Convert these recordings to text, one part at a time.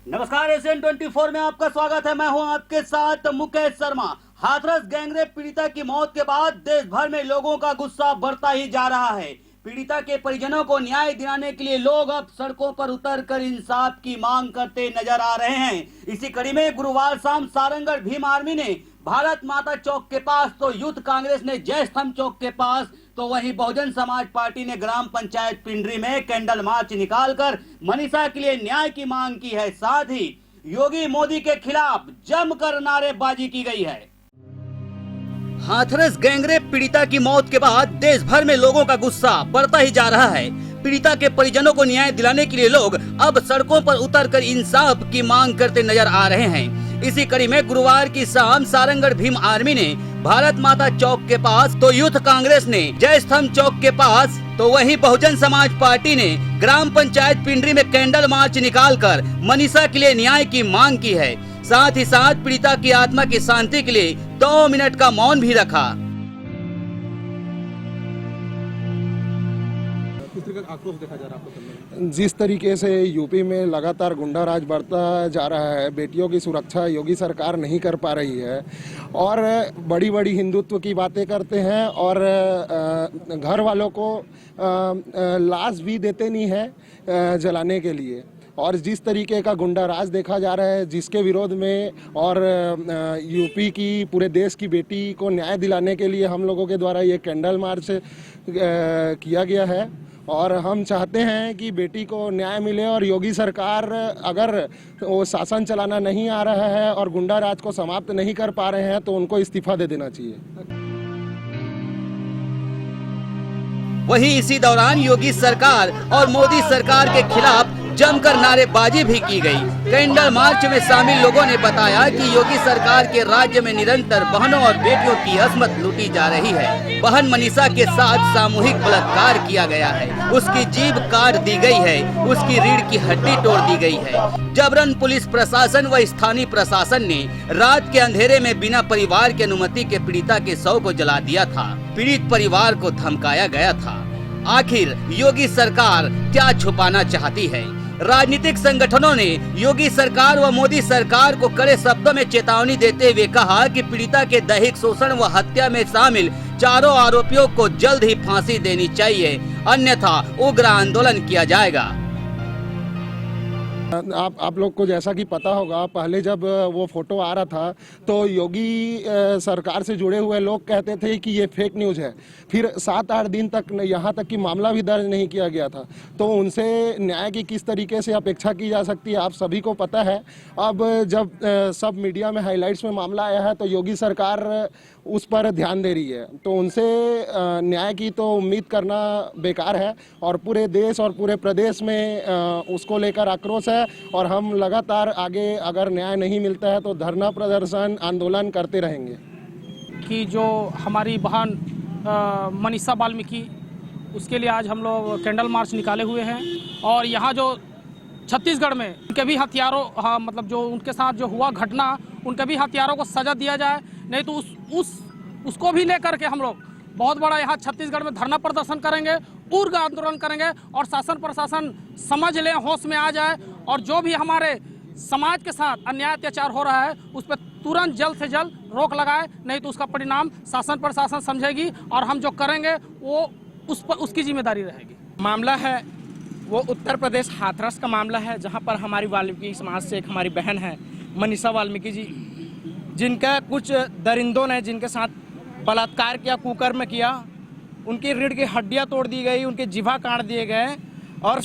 नमस्कार, एशियन 24 में आपका स्वागत है। मैं हूं आपके साथ मुकेश शर्मा। हाथरस गैंगरेप पीड़िता की मौत के बाद देश भर में लोगों का गुस्सा बढ़ता ही जा रहा है। पीड़िता के परिजनों को न्याय दिलाने के लिए लोग अब सड़कों पर उतरकर इंसाफ की मांग करते नजर आ रहे हैं। इसी कड़ी में गुरुवार शाम सारंगगढ़ भीम आर्मी ने भारत माता चौक के पास, तो यूथ कांग्रेस ने जय स्तंभ चौक के पास, तो वहीं बहुजन समाज पार्टी ने ग्राम पंचायत पिंडरी में कैंडल मार्च निकालकर मनीषा के लिए न्याय की मांग की है। साथ ही योगी मोदी के खिलाफ जमकर नारेबाजी की गई है। हाथरस गैंगरेप पीड़िता की मौत के बाद देश भर में लोगों का गुस्सा बढ़ता ही जा रहा है। पीड़िता के परिजनों को न्याय दिलाने के लिए लोग अब सड़कों पर उतरकर इंसाफ की मांग करते नजर आ रहे हैं। इसी कड़ी में गुरुवार की शाम सारंगगढ़ भीम आर्मी ने भारत माता चौक के पास, तो यूथ कांग्रेस ने जय स्तंभ चौक के पास, तो वहीं बहुजन समाज पार्टी ने ग्राम पंचायत पिंडरी में कैंडल मार्च निकालकर मनीषा के लिए न्याय की मांग की है। साथ ही साथ पीड़िता की आत्मा की शांति के लिए 2 मिनट का मौन भी रखा। किस तरह का आक्रोश देखा जा रहा है आपको? जिस तरीके से यूपी में लगातार गुंडा राज बढ़ता जा रहा है, बेटियों की सुरक्षा योगी सरकार नहीं कर पा रही है और बड़ी बड़ी हिंदुत्व की बातें करते हैं और घर वालों को लाश भी देते नहीं है जलाने के लिए। और जिस तरीके का गुंडा राज देखा जा रहा है, जिसके विरोध में और यूपी की पूरे देश की बेटी को न्याय दिलाने के लिए हम लोगों के द्वारा ये कैंडल मार्च किया गया है। और हम चाहते हैं कि बेटी को न्याय मिले और योगी सरकार अगर वो शासन चलाना नहीं आ रहा है और गुंडा राज को समाप्त नहीं कर पा रहे हैं तो उनको इस्तीफा दे देना चाहिए। वहीं इसी दौरान योगी सरकार और मोदी सरकार के खिलाफ जमकर नारेबाजी भी की गई। कैंडल मार्च में शामिल लोगों ने बताया कि योगी सरकार के राज्य में निरंतर बहनों और बेटियों की अजमत लूटी जा रही है। बहन मनीषा के साथ सामूहिक बलात्कार किया गया है, उसकी जीभ काट दी गई है, उसकी रीढ़ की हड्डी तोड़ दी गई है। जबरन पुलिस प्रशासन व स्थानीय प्रशासन ने रात के अंधेरे में बिना परिवार की अनुमति के पीड़िता के शव को जला दिया था। पीड़ित परिवार को धमकाया गया था। आखिर योगी सरकार क्या छुपाना चाहती है? राजनीतिक संगठनों ने योगी सरकार व मोदी सरकार को कड़े शब्दों में चेतावनी देते हुए कहा कि पीड़िता के दैहिक शोषण व हत्या में शामिल चारों आरोपियों को जल्द ही फांसी देनी चाहिए, अन्यथा उग्र आंदोलन किया जाएगा। आप लोग को जैसा कि पता होगा, पहले जब वो फोटो आ रहा था तो योगी सरकार से जुड़े हुए लोग कहते थे कि ये फेक न्यूज़ है। फिर 7-8 दिन तक यहाँ तक कि मामला भी दर्ज नहीं किया गया था। तो उनसे न्याय की किस तरीके से अपेक्षा की जा सकती है, आप सभी को पता है। अब जब सब मीडिया में हाइलाइट्स में मामला आया है तो योगी सरकार उस पर ध्यान दे रही है, तो उनसे न्याय की तो उम्मीद करना बेकार है। और पूरे देश और पूरे प्रदेश में उसको लेकर आक्रोश है और हम लगातार आगे अगर न्याय नहीं मिलता है तो धरना प्रदर्शन आंदोलन करते रहेंगे। कि जो हमारी बहन मनीषा वाल्मीकि, उसके लिए आज हम लोग कैंडल मार्च निकाले हुए हैं। और यहाँ जो छत्तीसगढ़ में उनके भी हथियारों, मतलब जो उनके साथ जो हुआ घटना, उनके भी हथियारों को सजा दिया जाए, नहीं तो उसको भी लेकर के हम लोग बहुत बड़ा यहाँ छत्तीसगढ़ में धरना प्रदर्शन करेंगे, उग्र आंदोलन करेंगे और शासन प्रशासन समझ ले, होश में आ जाए और जो भी हमारे समाज के साथ अन्याय अत्याचार हो रहा है उस पर तुरंत जल्द से जल्द रोक लगाए, नहीं तो उसका परिणाम शासन प्रशासन समझेगी और हम जो करेंगे वो उसकी जिम्मेदारी रहेगी। मामला है वो उत्तर प्रदेश हाथरस का मामला है, जहां पर हमारी वाल्मीकि समाज से एक हमारी बहन है मनीषा वाल्मीकि जी, जिनका कुछ दरिंदों ने जिनके साथ बलात्कार किया, कुकर्म किया, उनकी रीढ़ की हड्डियां तोड़ दी गई, उनके जिभा काट दिए गए और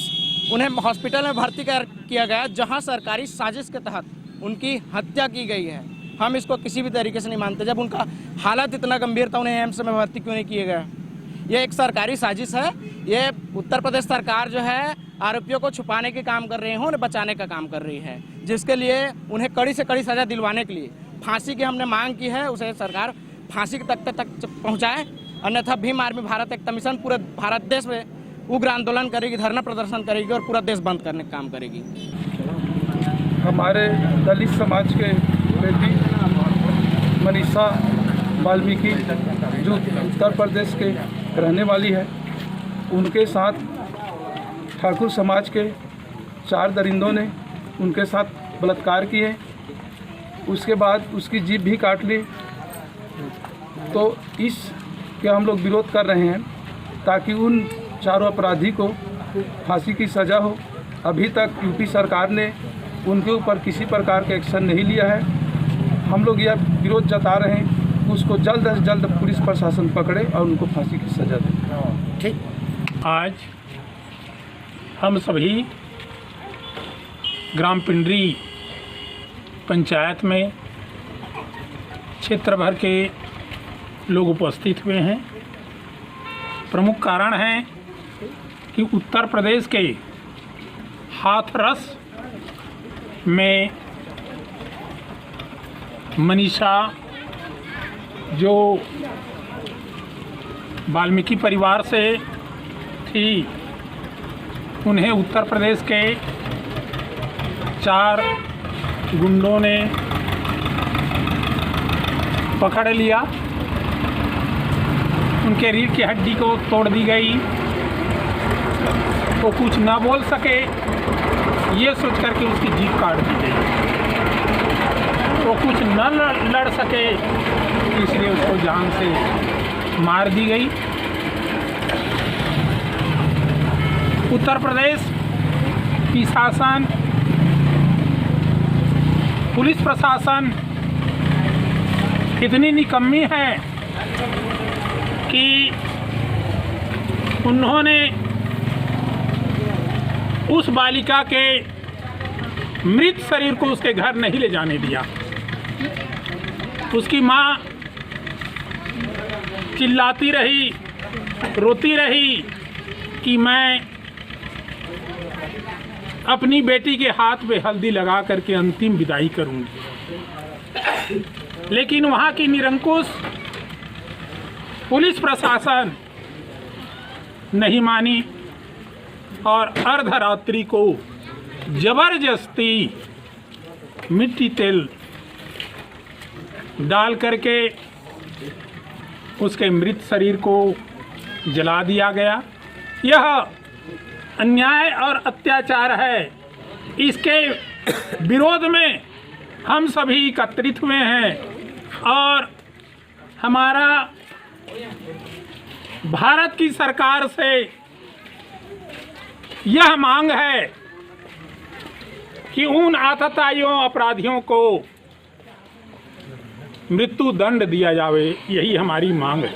उन्हें हॉस्पिटल में भर्ती किया गया, जहां सरकारी साजिश के तहत उनकी हत्या की गई है। हम इसको किसी भी तरीके से नहीं मानते। जब उनका हालत इतना गंभीर था, उन्हें एम्स में भर्ती क्यों नहीं किया गया? ये एक सरकारी साजिश है। ये उत्तर प्रदेश सरकार जो है आरोपियों को छुपाने के काम कर रही है, उन्हें बचाने का काम कर रही है, जिसके लिए उन्हें कड़ी से कड़ी सजा दिलवाने के लिए फांसी की हमने मांग की है। उसे सरकार फांसी तक पहुंचाए, अन्यथा भीम आर्मी भारत एक मिशन पूरे भारत देश में उग्र आंदोलन करेगी, धरना प्रदर्शन करेगी और पूरा देश बंद करने का काम करेगी। हमारे दलित समाज के बेटी मनीषा वाल्मीकि जो उत्तर प्रदेश के रहने वाली है, उनके साथ ठाकुर समाज के 4 दरिंदों ने उनके साथ बलात्कार किए, उसके बाद उसकी जीभ भी काट ली। तो इसके हम लोग विरोध कर रहे हैं ताकि उन चारों अपराधी को फांसी की सज़ा हो। अभी तक यूपी सरकार ने उनके ऊपर किसी प्रकार का एक्शन नहीं लिया है। हम लोग यह विरोध जता रहे हैं कि उसको जल्द से जल्द पुलिस प्रशासन पकड़े और उनको फांसी की सज़ा दे। आज हम सभी ग्राम पिंडरी पंचायत में क्षेत्र भर के लोग उपस्थित हुए हैं। प्रमुख कारण है कि उत्तर प्रदेश के हाथरस में मनीषा जो वाल्मीकि परिवार से थी, उन्हें उत्तर प्रदेश के 4 गुंडों ने पकड़ लिया। उनके रीढ़ की हड्डी को तोड़ दी गई। वो कुछ ना बोल सके ये सोच कर के उसकी जीभ काट दी गई। वो कुछ न लड़ सके इसलिए उसको जान से मार दी गई। उत्तर प्रदेश की शासन, पुलिस प्रशासन इतनी निकम्मी है कि उन्होंने उस बालिका के मृत शरीर को उसके घर नहीं ले जाने दिया। उसकी माँ चिल्लाती रही, रोती रही कि मैं अपनी बेटी के हाथ में हल्दी लगा करके अंतिम विदाई करूंगी। लेकिन वहाँ की निरंकुश पुलिस प्रशासन नहीं मानी और अर्धरात्रि को जबरदस्ती मिट्टी तेल डाल करके उसके मृत शरीर को जला दिया गया। यह अन्याय और अत्याचार है। इसके विरोध में हम सभी एकत्रित हुए हैं और हमारा भारत की सरकार से यह मांग है कि उन आतताइयों अपराधियों को मृत्यु दंड दिया जावे। यही हमारी मांग है।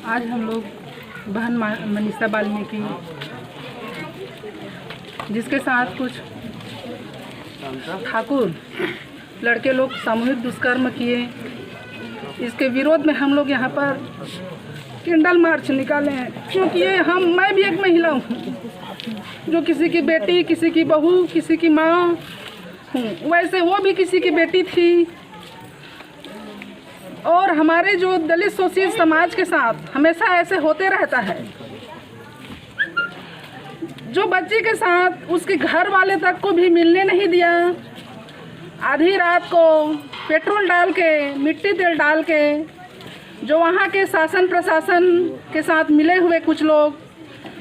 आज हम लोग बहन मनीषा वाल्मीकि, जिसके साथ कुछ ठाकुर लड़के लोग सामूहिक दुष्कर्म किए, इसके विरोध में हम लोग यहाँ पर कैंडल मार्च निकाले हैं। क्योंकि मैं भी एक महिला हूँ जो किसी की बेटी, किसी की बहू, किसी की माँ हूँ। वैसे वो भी किसी की बेटी थी। और हमारे जो दलित शोषित समाज के साथ हमेशा ऐसे होते रहता है। जो बच्ची के साथ उसके घर वाले तक को भी मिलने नहीं दिया। आधी रात को पेट्रोल डाल के, मिट्टी तेल डाल के, जो वहाँ के शासन प्रशासन के साथ मिले हुए कुछ लोग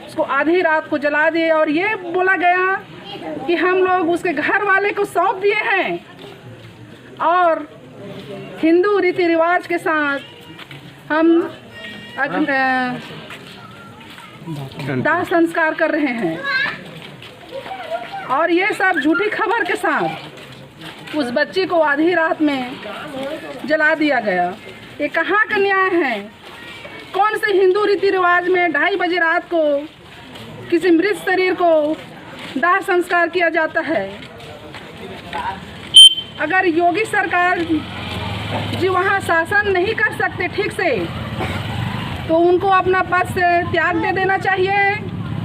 उसको आधी रात को जला दिए। और ये बोला गया कि हम लोग उसके घर वाले को सौंप दिए हैं और हिंदू रीति रिवाज के साथ हम दाह संस्कार कर रहे हैं। और ये सब झूठी खबर के साथ उस बच्ची को आधी रात में जला दिया गया। ये कहाँ का न्याय है? कौन से हिंदू रीति रिवाज में 2:30 बजे रात को किसी मृत शरीर को दाह संस्कार किया जाता है? अगर योगी सरकार जी वहाँ शासन नहीं कर सकते ठीक से, तो उनको अपना पद से त्याग दे देना चाहिए।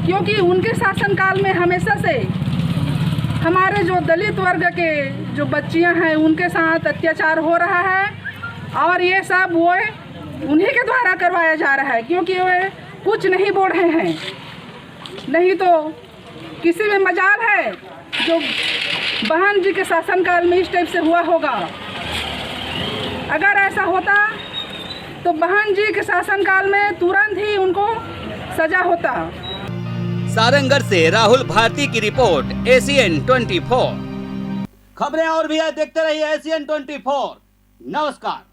क्योंकि उनके शासनकाल में हमेशा से हमारे जो दलित वर्ग के जो बच्चियां हैं उनके साथ अत्याचार हो रहा है। और ये सब वो उन्हीं के द्वारा करवाया जा रहा है। क्योंकि वे कुछ नहीं बोल रहे हैं। नहीं तो किसी में मजाल है जो बहन जी के शासनकाल में इस टाइप से हुआ होगा। अगर ऐसा होता तो बहन जी के शासनकाल में तुरंत ही उनको सजा होता। सारंगढ़ से राहुल भारती की रिपोर्ट, ACN 24। खबरें और भी है, देखते रहिए ACN 24। नमस्कार।